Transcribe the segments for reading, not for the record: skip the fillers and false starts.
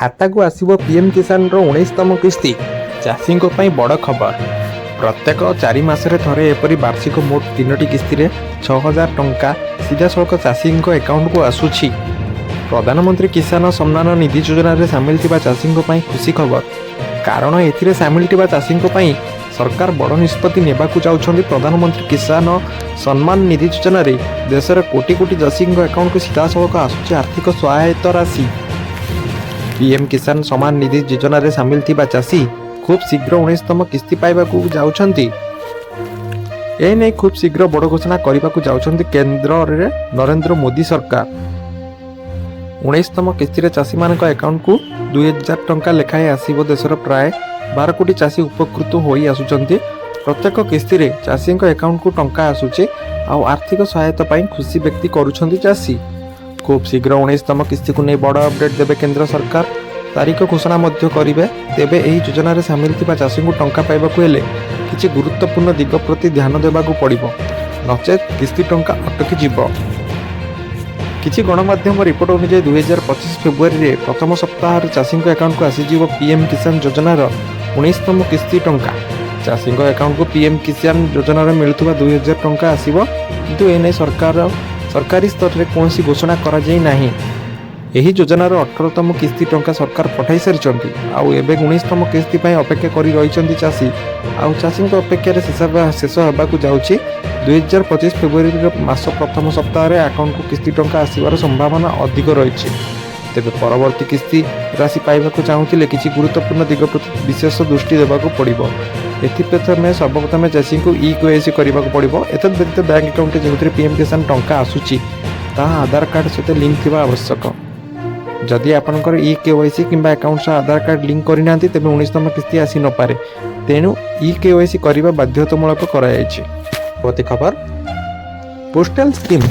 ଖାତାକୁ ଆସିବ ପିଏମ୍ କିଷାନର 19ତମ କିସ୍ତି। ଚାଷୀଙ୍କ ପାଇଁ ବଡ଼ ଖବର। ପ୍ରତ୍ୟେକ 4 ମାସରେ ଥରେ ଏପରି ବାର୍ଷିକ ମୋଟ 3ଟି କିସ୍ତିରେ 6,000 ଟଙ୍କା ସିଧାସଳଖ ଚାଷୀଙ୍କ ଆକାଉଣ୍ଟକୁ ଆସୁଛି। ପ୍ରଧାନମନ୍ତ୍ରୀ କିଷାନ ସମ୍ମାନ ନିଧି ଯୋଜନାରେ ସାମିଲ ଥିବା ଚାଷୀଙ୍କ ପାଇଁ ଖୁସି ଖବର। କାରଣ ଏଥିରେ ସାମିଲ ଥିବା ଚାଷୀଙ୍କ ପାଇଁ ସରକାର ବଡ଼ ନିଷ୍ପତ୍ତି ନେବାକୁ ଯାଉଛନ୍ତି। ପ୍ରଧାନମନ୍ତ୍ରୀ କିଷାନ ସମ୍ମାନ ନିଧି ଯୋଜନାରେ ଦେଶର କୋଟି କୋଟି ଚାଷୀଙ୍କ ଆକାଉଣ୍ଟକୁ ସିଧାସଳଖ ଆସୁଛି ଆର୍ଥିକ ସହାୟତା ରାଶି। ପିଏମ୍ କିଷାନ ସମ୍ମାନ ନିଧି ଯୋଜନାରେ ସାମିଲ ଥିବା ଚାଷୀ ଖୁବ୍ ଶୀଘ୍ର 19ତମ କିସ୍ତି ପାଇବାକୁ ଯାଉଛନ୍ତି। ଏନେଇ ଖୁବ୍ ଶୀଘ୍ର ବଡ଼ ଘୋଷଣା କରିବାକୁ ଯାଉଛନ୍ତି କେନ୍ଦ୍ରରେ ନରେନ୍ଦ୍ର ମୋଦି ସରକାର। 19ତମ କିସ୍ତିରେ ଚାଷୀମାନଙ୍କ ଆକାଉଣ୍ଟକୁ 2,000 ଟଙ୍କା ଲେଖାଏଁ ଆସିବ। ଦେଶର ପ୍ରାୟ 12 କୋଟି ଚାଷୀ ଉପକୃତ ହୋଇ ଆସୁଛନ୍ତି। ପ୍ରତ୍ୟେକ କିସ୍ତିରେ ଚାଷୀଙ୍କ ଆକାଉଣ୍ଟକୁ ଟଙ୍କା ଆସୁଛି ଆଉ ଆର୍ଥିକ ସହାୟତା ପାଇଁ ଖୁସି ବ୍ୟକ୍ତି କରୁଛନ୍ତି ଚାଷୀ। ଖୁବ୍ ଶୀଘ୍ର 19ତମ କିସ୍ତିକୁ ନେଇ ବଡ଼ ଅପଡେଟ୍ ଦେବେ କେନ୍ଦ୍ର ସରକାର। ତାରିଖ ଘୋଷଣା ମଧ୍ୟ କରିବେ। ତେବେ ଏହି ଯୋଜନାରେ ସାମିଲ ଥିବା ଚାଷୀଙ୍କୁ ଟଙ୍କା ପାଇବାକୁ ହେଲେ କିଛି ଗୁରୁତ୍ୱପୂର୍ଣ୍ଣ ଦିଗ ପ୍ରତି ଧ୍ୟାନ ଦେବାକୁ ପଡ଼ିବ, ନଚେତ୍ କିସ୍ତି ଟଙ୍କା ଅଟକିଯିବ। କିଛି ଗଣମାଧ୍ୟମ ରିପୋର୍ଟ ଅନୁଯାୟୀ 2025 ଫେବୃଆରୀରେ ପ୍ରଥମ ସପ୍ତାହରେ ଚାଷୀଙ୍କ ଆକାଉଣ୍ଟକୁ ଆସିଯିବ ପିଏମ୍ କିଷାନ ଯୋଜନାର 19ତମ କିସ୍ତି ଟଙ୍କା। ଚାଷୀଙ୍କ ଆକାଉଣ୍ଟକୁ ପିଏମ୍ କିଷାନ ଯୋଜନାରେ ମିଳୁଥିବା 2,000 ଟଙ୍କା ଆସିବ, କିନ୍ତୁ ଏନେଇ ସରକାରୀ ସ୍ତରରେ କୌଣସି ଘୋଷଣା କରାଯାଇ ନାହିଁ। ଏହି ଯୋଜନାର 18ତମ କିସ୍ତି ଟଙ୍କା ସରକାର ପଠାଇ ସାରିଛନ୍ତି। ଆଉ ଏବେ 19ତମ କିସ୍ତି ପାଇଁ ଅପେକ୍ଷା କରି ରହିଛନ୍ତି ଚାଷୀ। ଆଉ ଚାଷୀଙ୍କ ଅପେକ୍ଷାରେ ଶେଷ ହେବାକୁ ଯାଉଛି। 2025 ଫେବୃଆରୀର ମାସ ପ୍ରଥମ ସପ୍ତାହରେ ଆକାଉଣ୍ଟକୁ କିସ୍ତି ଟଙ୍କା ଆସିବାର ସମ୍ଭାବନା ଅଧିକ ରହିଛି। ତେବେ ପରବର୍ତ୍ତୀ କିସ୍ତି ରାଶି ପାଇବାକୁ ଚାହୁଁଥିଲେ କିଛି ଗୁରୁତ୍ୱପୂର୍ଣ୍ଣ ଦିଗ ପ୍ରତି ବିଶେଷ ଦୃଷ୍ଟି ଦେବାକୁ ପଡ଼ିବ। ଏଥିପ୍ରଥମେ ସର୍ବପ୍ରଥମେ ଚାଷୀଙ୍କୁ KYC କରିବାକୁ ପଡ଼ିବ। ଏତଦ୍ବ୍ୟତୀତ ବ୍ୟାଙ୍କ ଆକାଉଣ୍ଟରେ ଯେଉଁଥିରେ ପିଏମ୍ କିଷାନ ଟଙ୍କା ଆସୁଛି ତାହା ଆଧାର କାର୍ଡ଼ ସହିତ ଲିଙ୍କ ଥିବା ଆବଶ୍ୟକ। ଯଦି ଆପଣଙ୍କର KYC କିମ୍ବା ଆକାଉଣ୍ଟ ସହ ଆଧାର କାର୍ଡ଼ ଲିଙ୍କ କରିନାହାନ୍ତି ତେବେ 19ତମ କିସ୍ତି ଆସିନପାରେ। ତେଣୁ KYC କରିବା ବାଧ୍ୟତାମୂଳକ କରାଯାଇଛି। ପରବର୍ତ୍ତୀ ଖବର, ପୋଷ୍ଟାଲ ସ୍କିମ୍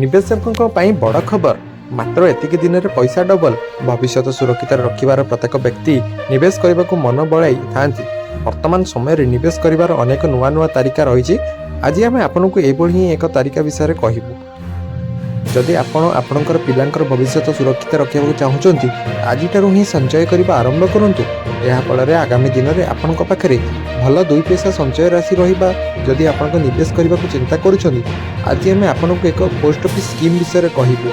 ନିବେଶକଙ୍କ ପାଇଁ ବଡ଼ ଖବର। ମାତ୍ର ଏତିକି ଦିନରେ ପଇସା ଡବଲ। ଭବିଷ୍ୟତ ସୁରକ୍ଷିତ ରଖିବାର ପ୍ରତ୍ୟେକ ବ୍ୟକ୍ତି ନିବେଶ କରିବାକୁ ମନ ବଳାଇ ଥାନ୍ତି। ବର୍ତ୍ତମାନ ସମୟରେ ନିବେଶ କରିବାର ଅନେକ ନୂଆ ନୂଆ ତାରିକା ରହିଛି। ଆଜି ଆମେ ଆପଣଙ୍କୁ ଏଭଳି ହିଁ ଏକ ତାରିକା ବିଷୟରେ କହିବୁ। ଯଦି ଆପଣ ଆପଣଙ୍କର ପିଲାଙ୍କର ଭବିଷ୍ୟତ ସୁରକ୍ଷିତ ରଖିବାକୁ ଚାହୁଁଛନ୍ତି, ଆଜିଠାରୁ ହିଁ ସଞ୍ଚୟ କରିବା ଆରମ୍ଭ କରନ୍ତୁ। ଏହାଫଳରେ ଆଗାମୀ ଦିନରେ ଆପଣଙ୍କ ପାଖରେ ଭଲ 2 ପଇସା ସଞ୍ଚୟ ରାଶି ରହିବା। ଯଦି ଆପଣଙ୍କ ନିବେଶ କରିବାକୁ ଚିନ୍ତା କରୁଛନ୍ତି, ଆଜି ଆମେ ଆପଣଙ୍କୁ ଏକ ପୋଷ୍ଟ ଅଫିସ୍ ସ୍କିମ୍ ବିଷୟରେ କହିବୁ।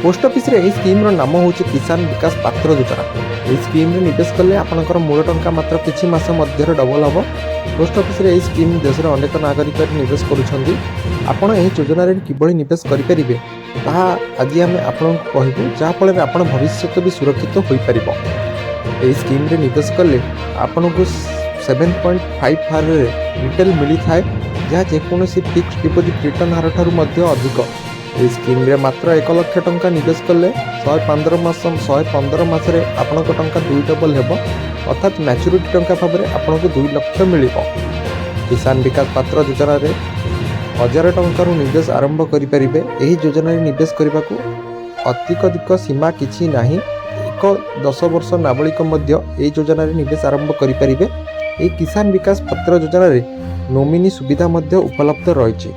ପୋଷ୍ଟ ଅଫିସରେ ଏହି ସ୍କିମ୍ର ନାମ ହେଉଛି କିଷାନ ବିକାଶ ପାତ୍ର ଯୋଜନା। ଏହି ସ୍କିମ୍ରେ ନିବେଶ କଲେ ଆପଣଙ୍କର ମୂଳ ଟଙ୍କା ମାତ୍ର କିଛି ମାସ ମଧ୍ୟରେ ଡବଲ ହେବ। ପୋଷ୍ଟ ଅଫିସରେ ଏହି ସ୍କିମ୍ ଦେଶର ଅନେକ ନାଗରିକ ନିବେଶ କରୁଛନ୍ତି। ଆପଣ ଏହି ଯୋଜନାରେ କିଭଳି ନିବେଶ କରିପାରିବେ ତାହା ଆଜି ଆମେ ଆପଣଙ୍କୁ କହିବୁ, ଯାହାଫଳରେ ଆପଣ ଭବିଷ୍ୟତ ବି ସୁରକ୍ଷିତ ହୋଇପାରିବ। ଏହି ସ୍କିମ୍ରେ ନିବେଶ କଲେ ଆପଣଙ୍କୁ 7.5% ରିଟେଲ୍ ମିଳିଥାଏ, ଯାହା ଯେକୌଣସି ଫିକ୍ସଡ ଡିପୋଜିଟ୍ ରିଟର୍ଣ୍ଣ ହାର ଠାରୁ ମଧ୍ୟ ଅଧିକ। ଏହି ସ୍କିମ୍ରେ ମାତ୍ର 1 ଲକ୍ଷ ଟଙ୍କା ନିବେଶ କଲେ 115 ମାସରେ ଆପଣଙ୍କ ଟଙ୍କା 2 ଡବଲ ହେବ, ଅର୍ଥାତ୍ ମ୍ୟାଚୁରିଟି ଟଙ୍କା ଭାବରେ ଆପଣଙ୍କୁ 2 ଲକ୍ଷ ମିଳିବ। କିଷାନ ବିକାଶ ପାତ୍ର ଯୋଜନାରେ 1,000 ଟଙ୍କାରୁ ନିବେଶ ଆରମ୍ଭ କରିପାରିବେ। ଏହି ଯୋଜନାରେ ନିବେଶ କରିବାକୁ ଅତ୍ୟଧିକ ସୀମା କିଛି ନାହିଁ। 10 ବର୍ଷ ନାବାଳିକ ମଧ୍ୟ ଏହି ଯୋଜନାରେ ନିବେଶ ଆରମ୍ଭ କରିପାରିବେ। ଏହି କିଷାନ ବିକାଶ ପାତ୍ର ଯୋଜନାରେ ନୋମିନି ସୁବିଧା ମଧ୍ୟ ଉପଲବ୍ଧ ରହିଛି।